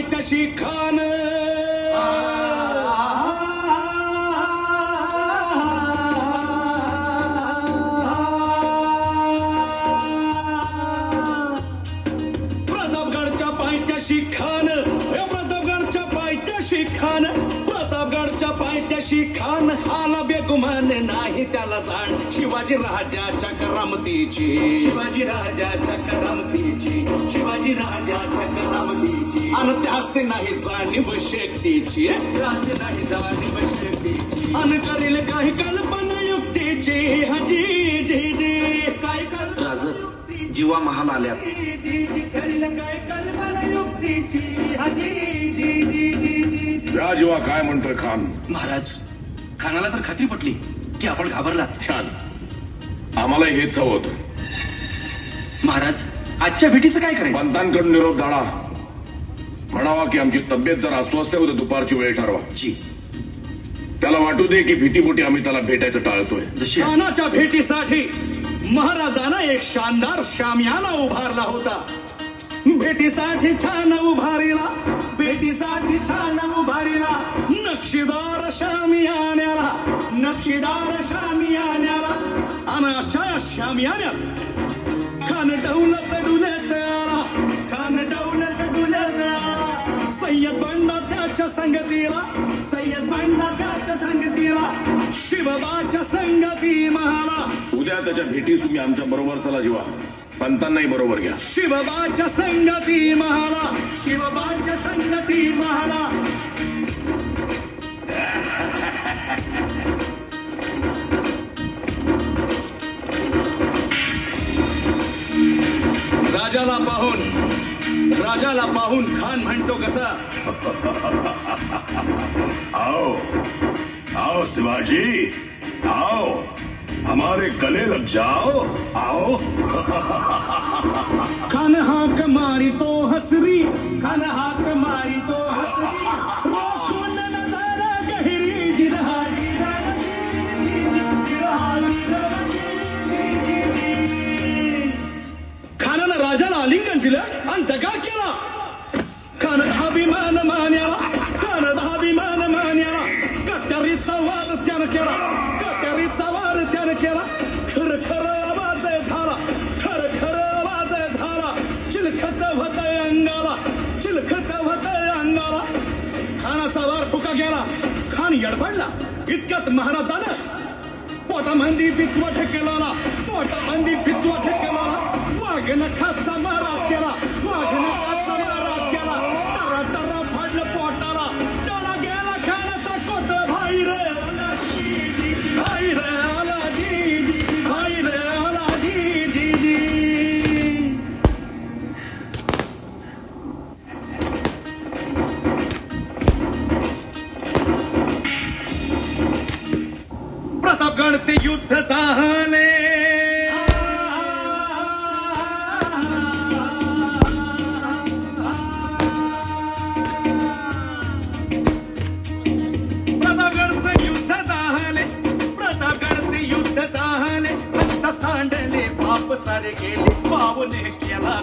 पायथ्याशी खान प्रतापगडच्या पायथ्याशी खान प्रतापगडच्या पायथ्याशी खान प्रतापगडच्या पायथ्याशी खान आला बेगुमान नाही त्याला जाण शिवाजी राजाच्या करामतीची शिवाजी राजाच्या करामतीची शिवाजी राजाच्या करामतीची अन त्यासे नाही जाणीव शक्तीची त्यासे नाही जाणीव शक्तीची अन करील काही कल्पना युक्तीची हजी जी जी काय कर राज जीवा महाल आल्यात करील काय कल्पना युक्तीची हजी जी जी जी या जीवा काय म्हणतोय खान? महाराज खानाला तर खात्री पटली की आपण घाबरलात. छान, आम्हाला हेच हवं होतं. महाराज आजच्या भेटीचं काय करायचं? पंतांकडून निरोप धाडा, म्हणावा की आमची तब्येत जर अस्वस्थ आहे, उद्या दुपारची वेळ ठरवा. जी. त्याला वाटू दे की भीतीपोटी आम्ही त्याला भेटायचं टाळतोय. जशी खानाच्या भेटीसाठी महाराजांना एक शानदार शामियाना उभारला होता. भेटीसाठी छान उभारीला भेटीसाठी छान उभारीला नक्षीदार शामियान्याला नक्षीदार शामियान्याला आणि अशा शामियान्यात खान दौलत डुलत आला खान दौलत डुलत आला सय्यद बंडा त्याच्या संगतीला सय्यद बंडा त्याच्या संगतीला शिवबाच्या संगती महाला उद्या त्याच्या भेटीस तुम्ही आमच्या बरोबर चला जीवा, पंतांनाही बरोबर घ्या. शिवबाच्या संगती महाला शिवबाच्या संगती महाला राजाला पाहून खान म्हणतो कसा आओ आओ शिवाजी आओ हमारे गले लग जाओ आओ. खान हाक मारी तो हसरी खान हाक मारी तो हसरी रोखून नजरा गहिरी जिरहा खानानं राजाला आलिंगन दिलं आणि दगा केला. खान अभिमान मान्याला खान अभिमान मान्याला कट्यारीचा वार त्यानं केला कट्यारीचा वार त्यानं केला. खर खर आवाज झाला खर खर आवाज झाला चिलखत होतय अंगाला चिलखत होतय अंगाला. खानाचा वार फुका गेला. खान यडबडला. इतक्यात महाराजानं पोटामंदी पिचवा ठेकेला पोटामंदी पिचवा ठेकेला वाघ नखाचा मारा केला वाघ नखाचा मारा केला. टरा टरा फाडलं पोटाला त्याला गेला खानाचा कोट भाई रे भाई रे आला जी जी भाई रे आला जी जी जी. प्रतापगडचे युद्ध झाले प्रतापगडचे युद्ध झाले प्रतापगडचे युद्ध झाले हत्त सांडले बाप सारे गेले पावने केला